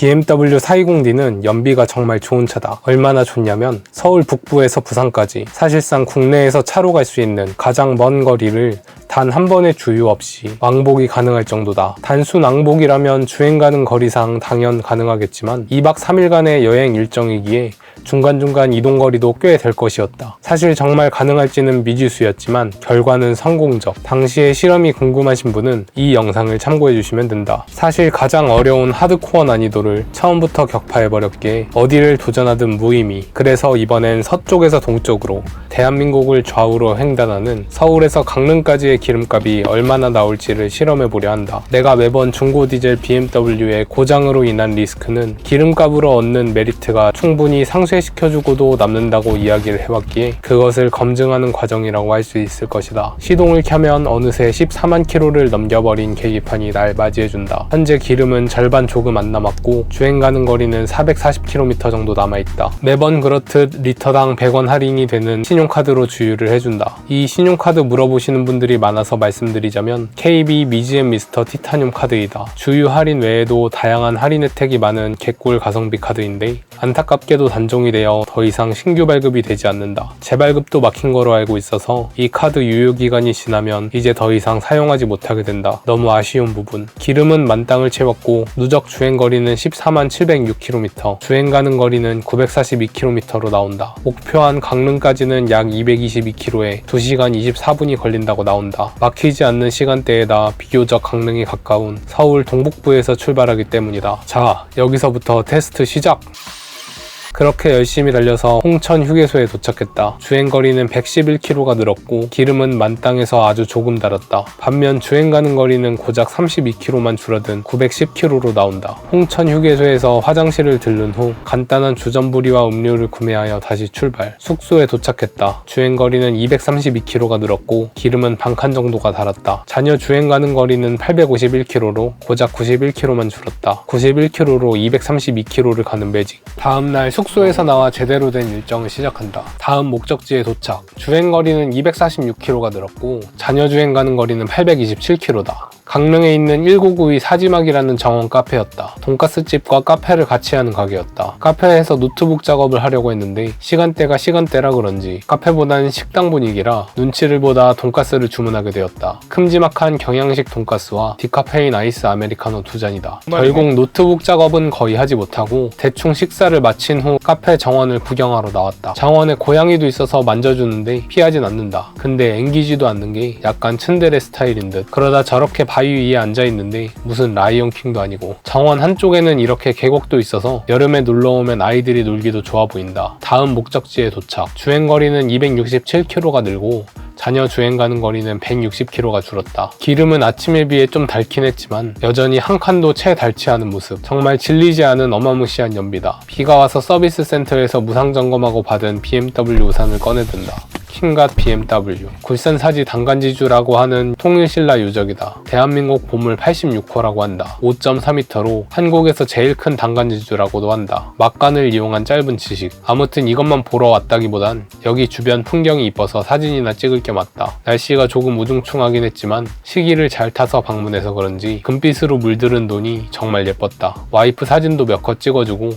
BMW 420D는 연비가 정말 좋은 차다. 얼마나 좋냐면 서울 북부에서 부산까지 사실상 국내에서 차로 갈 수 있는 가장 먼 거리를 단 한 번의 주유 없이 왕복이 가능할 정도다. 단순 왕복이라면 주행 가는 거리상 당연 가능하겠지만 2박 3일간의 여행 일정이기에 중간중간 이동거리도 꽤 될 것이었다. 사실 정말 가능할지는 미지수였지만 결과는 성공적. 당시의 실험이 궁금하신 분은 이 영상을 참고해주시면 된다. 사실 가장 어려운 하드코어 난이도를 처음부터 격파해버렸기에 어디를 도전하든 무의미. 그래서 이번엔 서쪽에서 동쪽으로 대한민국을 좌우로 횡단하는 서울에서 강릉까지의 기름값이 얼마나 나올지를 실험해보려 한다. 내가 매번 중고 디젤 BMW의 고장으로 인한 리스크는 기름값으로 얻는 메리트가 충분히 상쇄시켜주고도 남는다고 이야기를 해왔기에 그것을 검증하는 과정이라고 할 수 있을 것이다. 시동을 켜면 어느새 14만 킬로를 넘겨버린 계기판이 날 맞이해준다. 현재 기름은 절반 조금 안 남았고 주행 가는 거리는 440km 정도 남아있다. 매번 그렇듯 리터당 100원 할인이 되는 신용카드로 주유를 해준다. 이 신용카드 물어보시는 분들이 많아서 말씀드리자면 KB 미지엠 미스터 티타늄 카드이다. 주유 할인 외에도 다양한 할인 혜택이 많은 개꿀 가성비 카드인데 안타깝게도 단종이 되어 더 이상 신규 발급이 되지 않는다. 재발급도 막힌 거로 알고 있어서 이 카드 유효기간이 지나면 이제 더 이상 사용하지 못하게 된다. 너무 아쉬운 부분. 기름은 만땅을 채웠고 누적 주행거리는 14만 706km, 주행 가는 거리는 942km로 나온다. 목표한 강릉까지는 약 222km에 2시간 24분이 걸린다고 나온다. 막히지 않는 시간대에다 비교적 강릉이 가까운 서울 동북부에서 출발하기 때문이다. 자, 여기서부터 테스트 시작! 그렇게 열심히 달려서 홍천 휴게소에 도착했다. 주행거리는 111km가 늘었고 기름은 만땅에서 아주 조금 달았다. 반면 주행 가는 거리는 고작 32km만 줄어든 910km로 나온다. 홍천 휴게소에서 화장실을 들른 후 간단한 주전부리와 음료를 구매하여 다시 출발. 숙소에 도착했다. 주행거리는 232km가 늘었고 기름은 반칸 정도가 달았다. 잔여 주행 가는 거리는 851km로 고작 91km만 줄었다. 91km로 232km를 가는 매직. 다음날 숙소에서 나와 제대로 된 일정을 시작한다. 다음 목적지에 도착. 주행거리는 246km가 늘었고 잔여 주행 가는 거리는 827km다. 강릉에 있는 1992 사지막이라는 정원 카페였다. 돈가스집과 카페를 같이 하는 가게였다. 카페에서 노트북 작업을 하려고 했는데 시간대가 시간대라 그런지 카페보다는 식당 분위기라 눈치를 보다 돈가스를 주문하게 되었다. 큼지막한 경양식 돈가스와 디카페인 아이스 아메리카노 2잔이다. 결국 노트북 작업은 거의 하지 못하고 대충 식사를 마친 후 카페 정원을 구경하러 나왔다. 정원에 고양이도 있어서 만져주는데 피하진 않는다. 근데 앵기지도 않는 게 약간 츤데레 스타일인 듯. 그러다 저렇게 바위 위에 앉아있는데 무슨 라이온킹도 아니고. 정원 한쪽에는 이렇게 계곡도 있어서 여름에 놀러오면 아이들이 놀기도 좋아 보인다. 다음 목적지에 도착. 주행거리는 267km가 늘고 잔여 주행 가는 거리는 160km가 줄었다. 기름은 아침에 비해 좀 닳긴 했지만 여전히 한 칸도 채 닳지 않은 모습. 정말 질리지 않은 어마무시한 연비다. 비가 와서 서비스 센터에서 무상 점검하고 받은 BMW 우산을 꺼내든다. 킹갓 BMW. 굴산사지 단간지주라고 하는 통일신라 유적이다. 대한민국 보물 86호라고 한다. 5.4m로 한국에서 제일 큰 단간지주라고도 한다. 막간을 이용한 짧은 지식. 아무튼 이것만 보러 왔다기보단 여기 주변 풍경이 이뻐서 사진이나 찍을 겸 왔다. 날씨가 조금 우중충하긴 했지만 시기를 잘 타서 방문해서 그런지 금빛으로 물들은 논이 정말 예뻤다. 와이프 사진도 몇 컷 찍어주고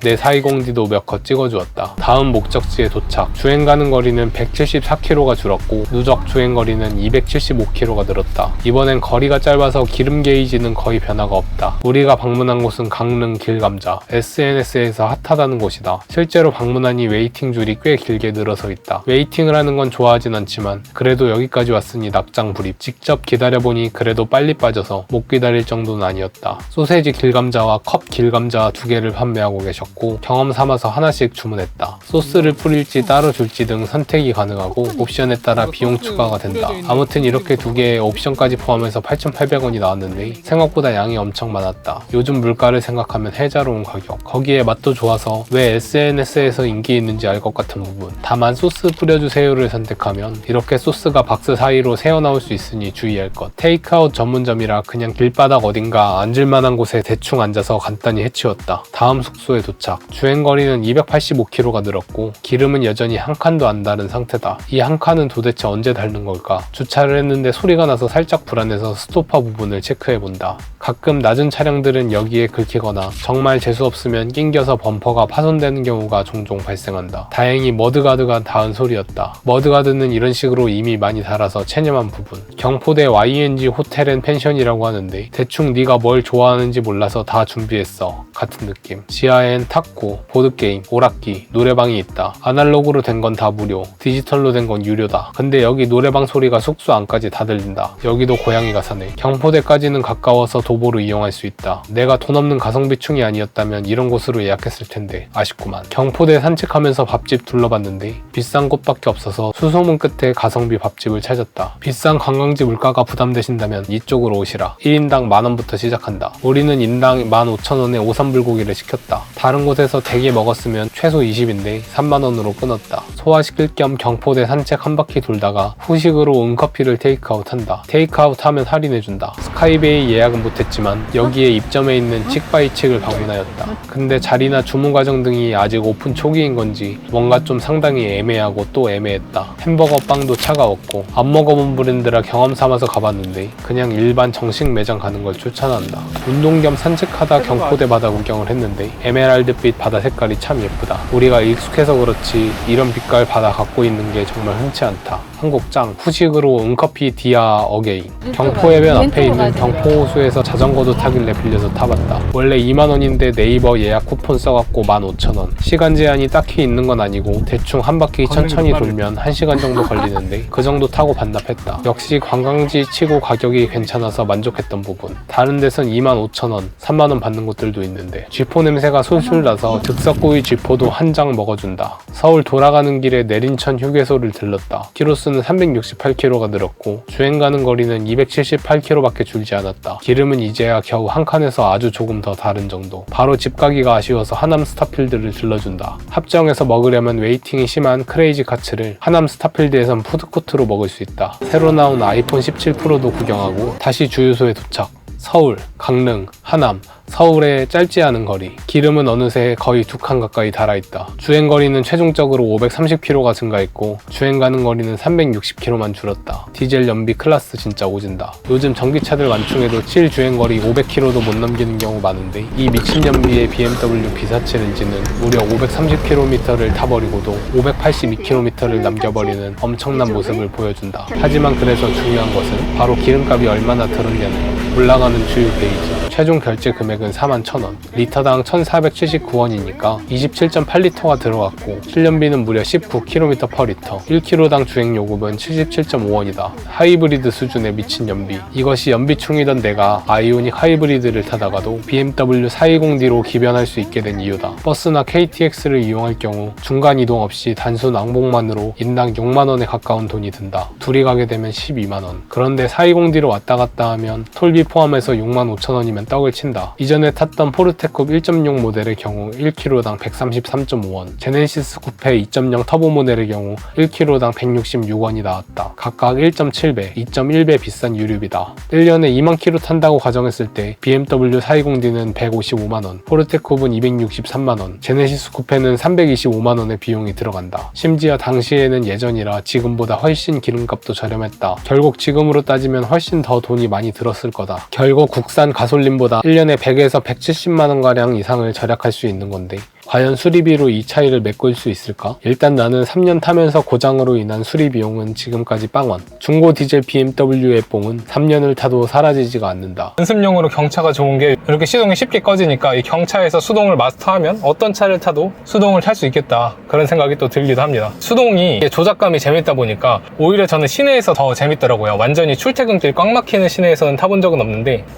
내 420D도 몇 컷 찍어주었다. 다음 목적지에 도착. 주행 가는 거리는 174km가 줄었고 누적 주행 거리는 275km가 늘었다. 이번엔 거리가 짧아서 기름 게이지는 거의 변화가 없다. 우리가 방문한 곳은 강릉 길감자. SNS에서 핫하다는 곳이다. 실제로 방문하니 웨이팅 줄이 꽤 길게 늘어서 있다. 웨이팅을 하는 건 좋아하진 않지만 그래도 여기까지 왔으니 낙장불입. 직접 기다려보니 그래도 빨리 빠져서 못 기다릴 정도는 아니었다. 소세지 길감자와 컵 길감자 2개를 판매하고 계셨고 경험 삼아서 하나씩 주문했다. 소스를 뿌릴지 따로 줄지 등 선택이 가능하고 옵션에 따라 비용 추가가 된다. 아무튼 이렇게 2개의 옵션까지 포함해서 8,800원이 나왔는데 생각보다 양이 엄청 많았다. 요즘 물가를 생각하면 해자로운 가격. 거기에 맛도 좋아서 왜 SNS에서 인기 있는지 알 것 같은 부분. 다만 소스 뿌려주세요를 선택하면 이렇게 소스가 박스 사이로 새어나올 수 있으니 주의할 것. 테이크아웃 전문점이라 그냥 길바닥 어딘가 앉을만한 곳에 대충 앉아서 간단히 해치웠다. 다음 숙소에 도착. 도착. 주행거리는 285km가 늘었고 기름은 여전히 한 칸도 안 다른 상태다. 이 한 칸은 도대체 언제 닳는 걸까? 주차를 했는데 소리가 나서 살짝 불안해서 스토퍼 부분을 체크해본다. 가끔 낮은 차량들은 여기에 긁히거나 정말 재수 없으면 낑겨서 범퍼가 파손되는 경우가 종종 발생한다. 다행히 머드가드가 닿은 소리였다. 머드가드는 이런 식으로 이미 많이 닳아서 체념한 부분. 경포대 YNG 호텔앤펜션이라고 하는데 대충 네가 뭘 좋아하는지 몰라서 다 준비했어 같은 느낌. 지하엔 탁구, 보드게임, 오락기, 노래방이 있다. 아날로그로 된 건 다 무료, 디지털로 된 건 유료다. 근데 여기 노래방 소리가 숙소 안까지 다 들린다. 여기도 고양이가 사네. 경포대까지는 가까워서 도보로 이용할 수 있다. 내가 돈 없는 가성비충이 아니었다면 이런 곳으로 예약했을 텐데 아쉽구만. 경포대 산책하면서 밥집 둘러봤는데 비싼 곳밖에 없어서 수소문 끝에 가성비 밥집을 찾았다. 비싼 관광지 물가가 부담되신다면 이쪽으로 오시라. 1인당 10,000원부터 시작한다. 우리는 인당 15,000원에 오삼불고기를 시켰다. 다른 곳에서 대게 먹었으면 최소 20인데 3만원으로 끊었다. 소화시킬 겸 경포대 산책 한 바퀴 돌다가 후식으로 응커피를 테이크아웃 한다. 테이크아웃 하면 할인해준다. 스카이베이 예약은 못했지만 여기에 입점해 있는 칙바이칙을 방문하였다. 근데 자리나 주문 과정 등이 아직 오픈 초기인 건지 뭔가 좀 상당히 애매하고 또 애매했다. 햄버거 빵도 차가웠고 안 먹어본 브랜드라 경험 삼아서 가봤는데 그냥 일반 정식 매장 가는 걸 추천한다. 운동 겸 산책하다 경포대 바다 구경을 했는데 에메랄드빛 바다 색깔이 참 예쁘다. 우리가 익숙해서 그렇지 이런 빛깔 바다 갖고 있는 게 정말 흔치 않다. 한국 짱. 후식으로 응커피 디아 어게인. 경포해변 앞에 있는 경포호수에서 자전거도 타길래 빌려서 타봤다. 원래 2만원인데 네이버 예약 쿠폰 써갖고 15,000원. 시간 제한이 딱히 있는 건 아니고 대충 한 바퀴 천천히 돌면 1시간 정도 걸리는데 그 정도 타고 반납했다. 역시 관광지 치고 가격이 괜찮아서 만족했던 부분. 다른 데선 25,000원, 3만원 받는 곳들도 있는데 쥐포 냄새가 솔솔 나서 즉석구이 쥐포도 한 장 먹어준다. 서울 돌아가는 길에 내린천 휴게소를 들렀다. 키로수는 368km가 늘었고 주행 가는 거리는 278km밖에 줄지 않았다. 기름은 이제야 겨우 한 칸에서 아주 조금 더 다른 정도. 바로 집 가기가 아쉬워서 하남 스타필드를 들러준다. 합정에서 먹으려면 웨이팅이 심한 크레이지 카츠를 하남 스타필드에선 푸드코트로 먹을 수 있다. 새로 나온 아이폰 17 프로도 구경하고 다시 주유소에 도착. 서울, 강릉, 하남, 서울의 짧지 않은 거리. 기름은 어느새 거의 2칸 가까이 달아있다. 주행거리는 최종적으로 530km가 증가했고 주행 가는 거리는 360km만 줄었다. 디젤 연비 클라스 진짜 오진다. 요즘 전기차들 완충해도 실주행거리 500km도 못 넘기는 경우 많은데 이 미친 연비의 BMW B47 엔진은 무려 530km를 타버리고도 582km를 남겨버리는 엄청난 모습을 보여준다. 하지만 그래서 중요한 것은 바로 기름값이 얼마나 들었냐는 것. 올라가는 주유 페이지. 최종 결제 금액은 41,000원, 리터당 1,479원이니까 27.8리터가 들어갔고 실년비는 무려 19km per 리터, 1km당 주행 요금은 77.5원이다. 하이브리드 수준의 미친 연비. 이것이 연비충이던 내가 아이오닉 하이브리드를 타다가도 BMW 420D로 기변할 수 있게 된 이유다. 버스나 KTX를 이용할 경우 중간 이동 없이 단순 왕복만으로 인당 6만원에 가까운 돈이 든다. 둘이 가게 되면 12만원. 그런데 420D로 왔다 갔다 하면 톨비 포함해서 65,000원이면 떡을 친다. 이전에 탔던 포르테쿱 1.6 모델의 경우 1km당 133.5원, 제네시스 쿠페 2.0 터보 모델의 경우 1km당 166원이 나왔다. 각각 1.7배, 2.1배 비싼 유류비다. 1년에 2만 km 탄다고 가정했을 때 BMW 420D는 155만원, 포르테쿱은 263만원, 제네시스 쿠페는 325만원의 비용이 들어간다. 심지어 당시에는 예전이라 지금보다 훨씬 기름값도 저렴했다. 결국 지금으로 따지면 훨씬 더 돈이 많이 들었을 거다. 결국 국산 가솔린보다 1년에 100에서 170만원가량 이상을 절약할 수 있는 건데 과연 수리비로 이 차이를 메꿀 수 있을까? 일단 나는 3년 타면서 고장으로 인한 수리 비용은 지금까지 빵원. 중고 디젤 BMW의 뽕은 3년을 타도 사라지지가 않는다. 연습용으로 경차가 좋은 게 이렇게 시동이 쉽게 꺼지니까 이 경차에서 수동을 마스터하면 어떤 차를 타도 수동을 탈 수 있겠다, 그런 생각이 또 들기도 합니다. 수동이 조작감이 재밌다 보니까 오히려 저는 시내에서 더 재밌더라고요. 완전히 출퇴근길 꽉 막히는 시내에서는 타본 적은 없는데